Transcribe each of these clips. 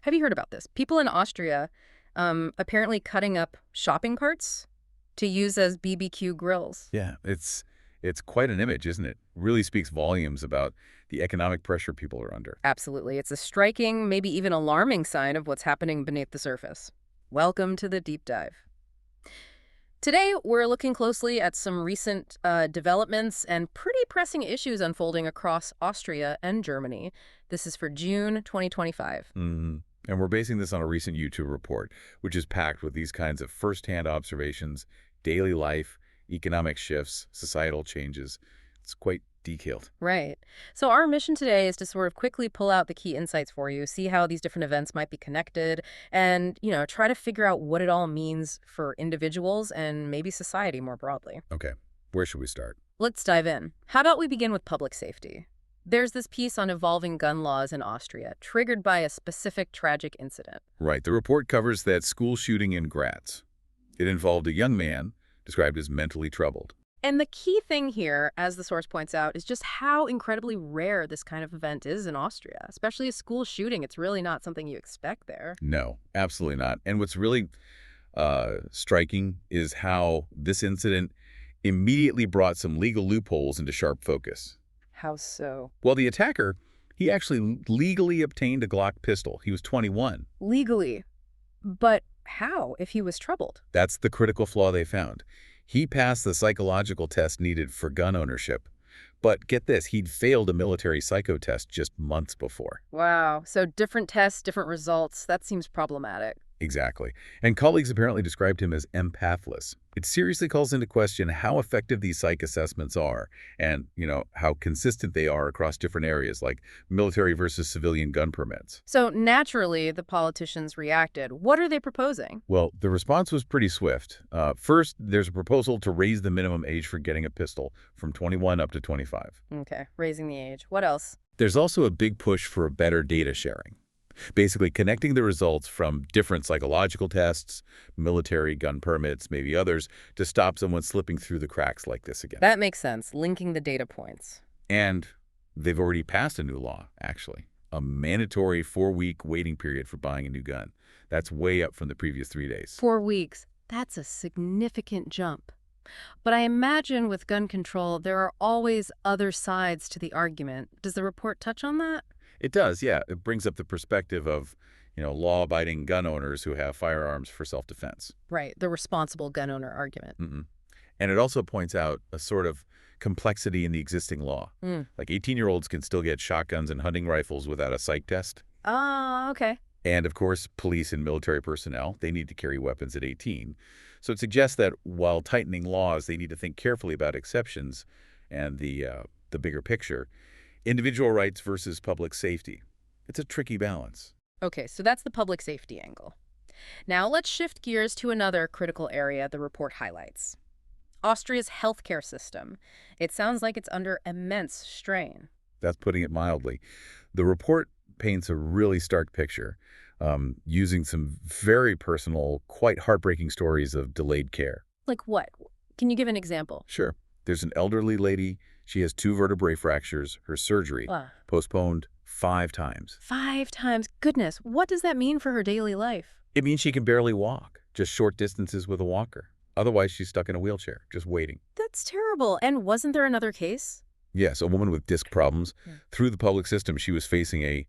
Have you heard about this? People in Austria apparently cutting up shopping carts to use as BBQ grills. Yeah, it's quite an image, isn't it? Really speaks volumes about the economic pressure people are under. Absolutely. It's a striking, maybe even alarming sign of what's happening beneath the surface. Welcome to the deep dive. Today, we're looking closely at some recent developments and pretty pressing issues unfolding across Austria and Germany. This is for June 2025. And we're basing this on a recent YouTube report, which is packed with these kinds of firsthand observations, daily life, economic shifts, societal changes. It's quite detailed. Right. So our mission today is to sort of quickly pull out the key insights for you, see how these different events might be connected, and, try to figure out what it all means for individuals and maybe society more broadly. Okay, where should we start? Let's dive in. How about we begin with public safety? There's this piece on evolving gun laws in Austria, triggered by a specific tragic incident. Right, the report covers that school shooting in Graz. It involved a young man described as mentally troubled. And the key thing here, as the source points out, is just how incredibly rare this kind of event is in Austria, especially a school shooting. It's really not something you expect there. No, absolutely not. And what's really striking is how this incident immediately brought some legal loopholes into sharp focus. How so? Well, the attacker, he actually legally obtained a Glock pistol. He was 21. Legally. But how, if he was troubled? That's the critical flaw they found. He passed the psychological test needed for gun ownership. But get this, he'd failed a military psycho test just months before. Wow. So different tests, different results. That seems problematic. Exactly. And colleagues apparently described him as empathless. It seriously calls into question how effective these psych assessments are and, how consistent they are across different areas like military versus civilian gun permits. So naturally, the politicians reacted. What are they proposing? Well, the response was pretty swift. First, there's a proposal to raise the minimum age for getting a pistol from 21 up to 25. Okay, raising the age. What else? There's also a big push for a better data sharing. Basically connecting the results from different psychological tests, military gun permits, maybe others, to stop someone slipping through the cracks like this again. That makes sense, linking the data points. And they've already passed a new law, actually. A mandatory 4-week waiting period for buying a new gun. That's way up from the previous 3 days. 4 weeks. That's a significant jump. But I imagine with gun control, there are always other sides to the argument. Does the report touch on that? It does, yeah. It brings up the perspective of, law-abiding gun owners who have firearms for self-defense. Right, the responsible gun owner argument. And it also points out a sort of complexity in the existing law. Like 18-year-olds can still get shotguns and hunting rifles without a psych test. Ah, okay. And, of course, police and military personnel, they need to carry weapons at 18. So it suggests that while tightening laws, they need to think carefully about exceptions and the bigger picture. Individual rights versus public safety. It's a tricky balance. Okay, so that's the public safety angle. Now let's shift gears to another critical area the report highlights. Austria's healthcare system. It sounds like it's under immense strain. That's putting it mildly. The report paints a really stark picture, using some very personal, quite heartbreaking stories of delayed care. Like what? Can you give an example? Sure. There's an elderly lady. She has 2 vertebrae fractures. Her surgery postponed 5 times. 5 times? Goodness, what does that mean for her daily life? It means she can barely walk, just short distances with a walker. Otherwise, she's stuck in a wheelchair, just waiting. That's terrible. And wasn't there another case? Yes, a woman with disc problems. Through the public system, she was facing an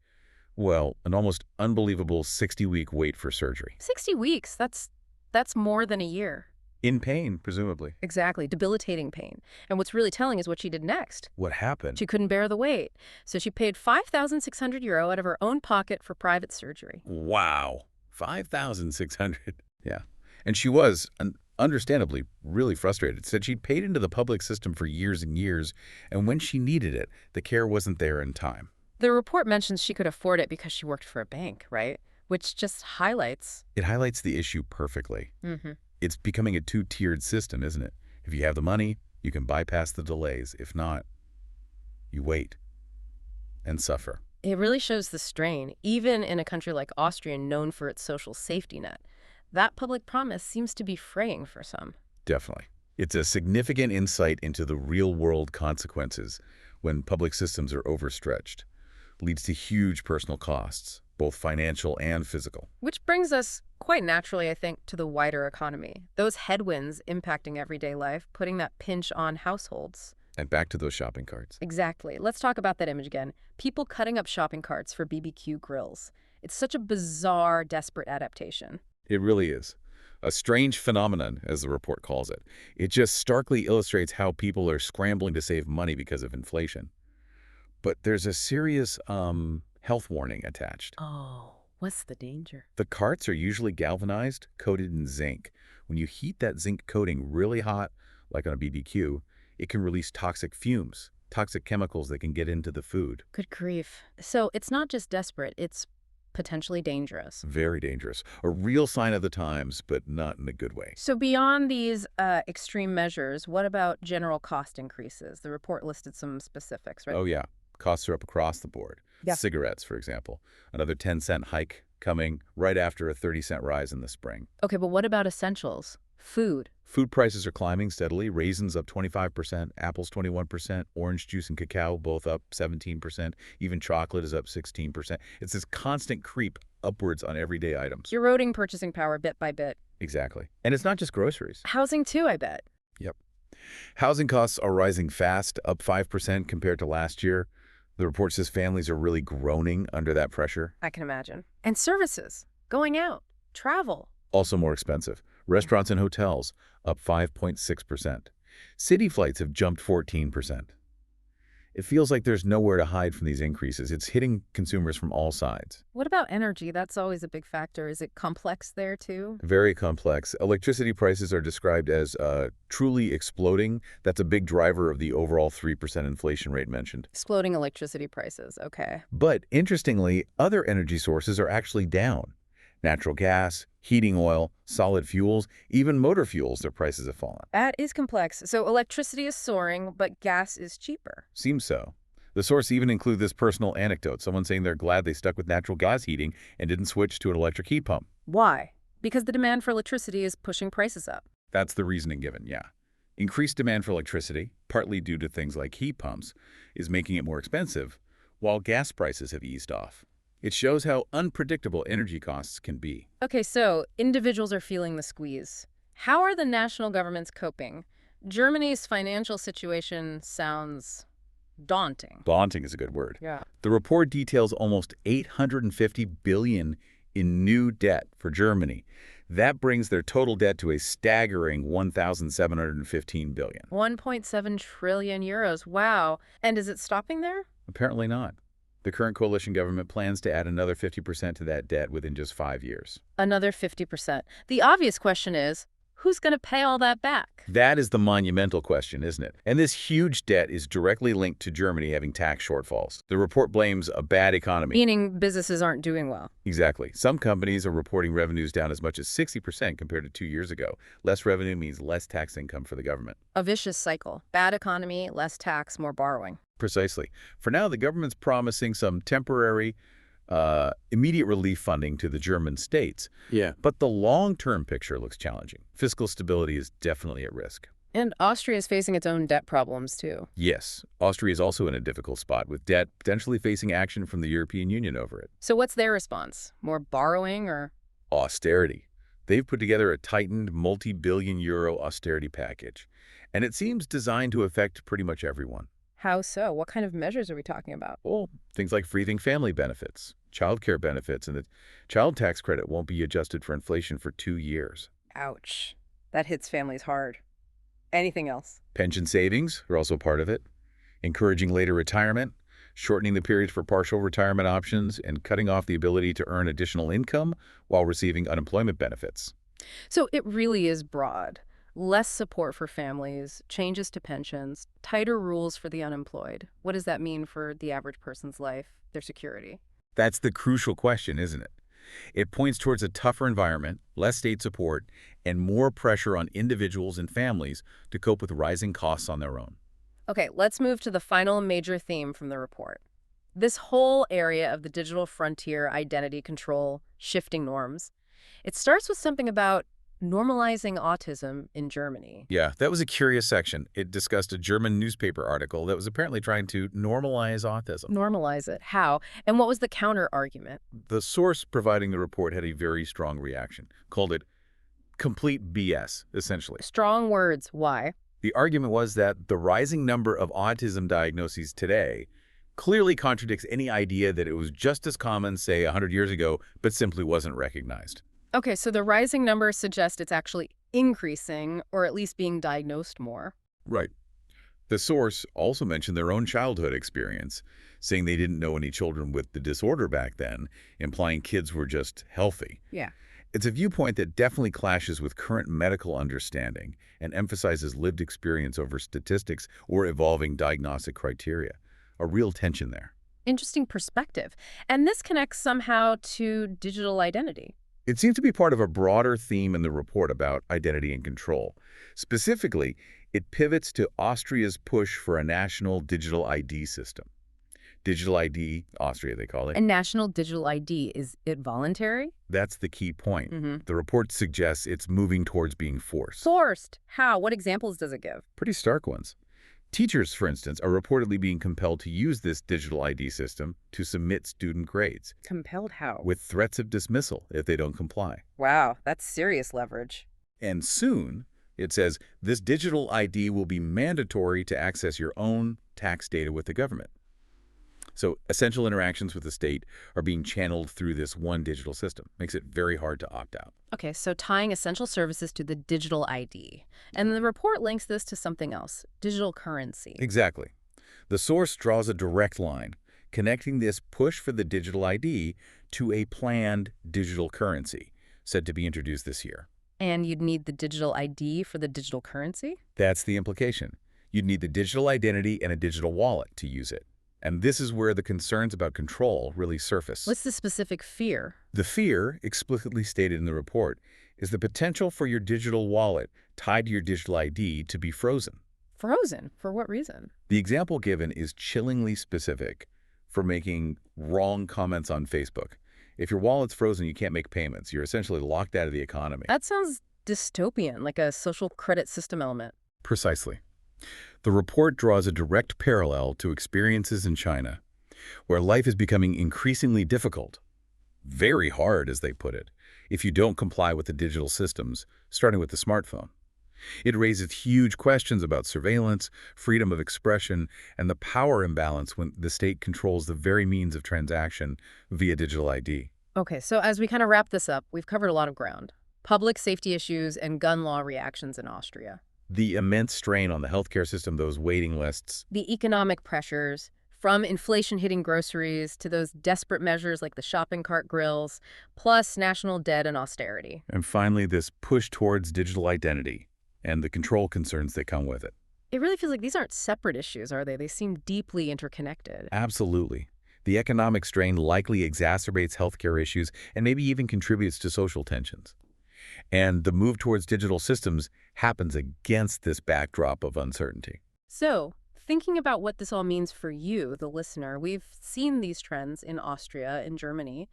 almost unbelievable 60-week wait for surgery. 60 weeks? That's more than a year. In pain, presumably. Exactly, debilitating pain. And what's really telling is what she did next. What happened? She couldn't bear the wait. So she paid €5,600 out of her own pocket for private surgery. Wow. 5,600. Yeah. And she was, understandably, really frustrated. Said she'd paid into the public system for years and years, and when she needed it, the care wasn't there in time. The report mentions she could afford it because she worked for a bank, right? Which just highlights... It highlights the issue perfectly. It's becoming a 2-tiered system, isn't it? If you have the money, you can bypass the delays. If not, you wait and suffer. It really shows the strain, even in a country like Austria known for its social safety net. That public promise seems to be fraying for some. Definitely. It's a significant insight into the real-world consequences when public systems are overstretched. Leads to huge personal costs, both financial and physical. Which brings us quite naturally, I think, to the wider economy. Those headwinds impacting everyday life, putting that pinch on households. And back to those shopping carts. Exactly. Let's talk about that image again. People cutting up shopping carts for BBQ grills. It's such a bizarre, desperate adaptation. It really is. A strange phenomenon, as the report calls it. It just starkly illustrates how people are scrambling to save money because of inflation. But there's a serious, health warning attached. Oh, what's the danger? The carts are usually galvanized, coated in zinc. When you heat that zinc coating really hot, like on a BBQ, it can release toxic fumes, toxic chemicals that can get into the food. Good grief. So it's not just desperate, it's potentially dangerous. Very dangerous. A real sign of the times, but not in a good way. So beyond these extreme measures, what about general cost increases? The report listed some specifics, right? Oh, yeah. Costs are up across the board. Yeah. Cigarettes, for example. Another 10-cent hike coming right after a 30-cent rise in the spring. Okay, but what about essentials? Food. Food prices are climbing steadily. Raisins up 25%, apples 21%, orange juice and cacao both up 17%. Even chocolate is up 16%. It's this constant creep upwards on everyday items. Eroding purchasing power bit by bit. Exactly. And it's not just groceries. Housing too, I bet. Yep. Housing costs are rising fast, up 5% compared to last year. The report says families are really groaning under that pressure. I can imagine. And services. Going out. Travel. Also more expensive. Restaurants and hotels up 5.6%. City flights have jumped 14%. It feels like there's nowhere to hide from these increases. It's hitting consumers from all sides. What about energy? That's always a big factor. Is it complex there too? Very complex. Electricity prices are described as truly exploding. That's a big driver of the overall 3% inflation rate mentioned. Exploding electricity prices. Okay. But interestingly, other energy sources are actually down. Natural gas, heating oil, solid fuels, even motor fuels, their prices have fallen. That is complex. So electricity is soaring, but gas is cheaper. Seems so. The source even includes this personal anecdote, someone saying they're glad they stuck with natural gas heating and didn't switch to an electric heat pump. Why? Because the demand for electricity is pushing prices up. That's the reasoning given, yeah. Increased demand for electricity, partly due to things like heat pumps, is making it more expensive, while gas prices have eased off. It shows how unpredictable energy costs can be. Okay, so individuals are feeling the squeeze. How are the national governments coping? Germany's financial situation sounds daunting. Daunting is a good word. Yeah. The report details almost $850 billion in new debt for Germany. That brings their total debt to a staggering $1,715 billion. 1.7 trillion euros. Wow. And is it stopping there? Apparently not. The current coalition government plans to add another 50% to that debt within just 5 years. Another 50%. The obvious question is, who's going to pay all that back? That is the monumental question, isn't it? And this huge debt is directly linked to Germany having tax shortfalls. The report blames a bad economy. Meaning businesses aren't doing well. Exactly. Some companies are reporting revenues down as much as 60% compared to 2 years ago. Less revenue means less tax income for the government. A vicious cycle. Bad economy, less tax, more borrowing. Precisely. For now, the government's promising some temporary, immediate relief funding to the German states. Yeah. But the long-term picture looks challenging. Fiscal stability is definitely at risk. And Austria is facing its own debt problems, too. Yes, Austria is also in a difficult spot, with debt potentially facing action from the European Union over it. So what's their response? More borrowing or? Austerity. They've put together a tightened multi-billion euro austerity package, and it seems designed to affect pretty much everyone. How so? What kind of measures are we talking about? Well, things like freezing family benefits, childcare benefits, and the child tax credit won't be adjusted for inflation for 2 years. Ouch. That hits families hard. Anything else? Pension savings are also part of it, encouraging later retirement, shortening the periods for partial retirement options, and cutting off the ability to earn additional income while receiving unemployment benefits. So it really is broad. Less support for families, changes to pensions, tighter rules for the unemployed. What does that mean for the average person's life, their security? That's the crucial question, isn't it? It points towards a tougher environment, less state support, and more pressure on individuals and families to cope with rising costs on their own. Okay, let's move to the final major theme from the report. This whole area of the digital frontier, identity control, shifting norms. It starts with something about Normalizing autism in Germany. Yeah, that was a curious section. It discussed a German newspaper article that was apparently trying to normalize autism. Normalize it. How? And what was the counter argument? The source providing the report had a very strong reaction, called it complete BS, essentially. Strong words. Why? The argument was that the rising number of autism diagnoses today clearly contradicts any idea that it was just as common, say, 100 years ago, but simply wasn't recognized. Okay, so the rising numbers suggest it's actually increasing or at least being diagnosed more. Right. The source also mentioned their own childhood experience, saying they didn't know any children with the disorder back then, implying kids were just healthy. Yeah. It's a viewpoint that definitely clashes with current medical understanding and emphasizes lived experience over statistics or evolving diagnostic criteria. A real tension there. Interesting perspective. And this connects somehow to digital identity. It seems to be part of a broader theme in the report about identity and control. Specifically, it pivots to Austria's push for a national digital ID system. Digital ID, Austria they call it. A national digital ID, is it voluntary? That's the key point. Mm-hmm. The report suggests it's moving towards being forced. Forced. How? What examples does it give? Pretty stark ones. Teachers, for instance, are reportedly being compelled to use this digital ID system to submit student grades, Compelled how? with threats of dismissal if they don't comply. Wow, that's serious leverage. And soon, it says, this digital ID will be mandatory to access your own tax data with the government. So essential interactions with the state are being channeled through this one digital system. Makes it very hard to opt out. Okay, so tying essential services to the digital ID. And the report links this to something else, digital currency. Exactly. The source draws a direct line, connecting this push for the digital ID to a planned digital currency, said to be introduced this year. And you'd need the digital ID for the digital currency? That's the implication. You'd need the digital identity and a digital wallet to use it. And this is where the concerns about control really surface. What's the specific fear? The fear, explicitly stated in the report, is the potential for your digital wallet tied to your digital ID to be frozen. Frozen? For what reason? The example given is chillingly specific for making wrong comments on Facebook. If your wallet's frozen, you can't make payments. You're essentially locked out of the economy. That sounds dystopian, like a social credit system element. Precisely. The report draws a direct parallel to experiences in China, where life is becoming increasingly difficult, very hard, as they put it, if you don't comply with the digital systems, starting with the smartphone. It raises huge questions about surveillance, freedom of expression, and the power imbalance when the state controls the very means of transaction via digital ID. Okay, so as we kind of wrap this up, we've covered a lot of ground. Public safety issues and gun law reactions in Austria. The immense strain on the healthcare system, those waiting lists. The economic pressures, from inflation hitting groceries to those desperate measures like the shopping cart grills, plus national debt and austerity. And finally, this push towards digital identity and the control concerns that come with it. It really feels like these aren't separate issues, are they? They seem deeply interconnected. Absolutely. The economic strain likely exacerbates healthcare issues and maybe even contributes to social tensions. And the move towards digital systems happens against this backdrop of uncertainty. So, thinking about what this all means for you, the listener, we've seen these trends in Austria and Germany.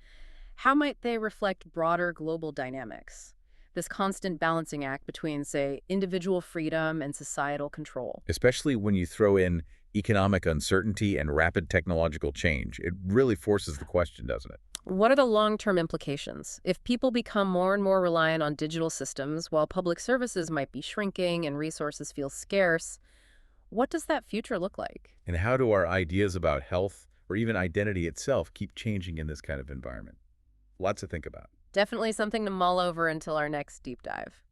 How might they reflect broader global dynamics? This constant balancing act between, say, individual freedom and societal control. Especially when you throw in economic uncertainty and rapid technological change. It really forces the question, doesn't it? What are the long-term implications? If people become more and more reliant on digital systems while public services might be shrinking and resources feel scarce, what does that future look like? And how do our ideas about health or even identity itself keep changing in this kind of environment? Lots to think about. Definitely something to mull over until our next deep dive.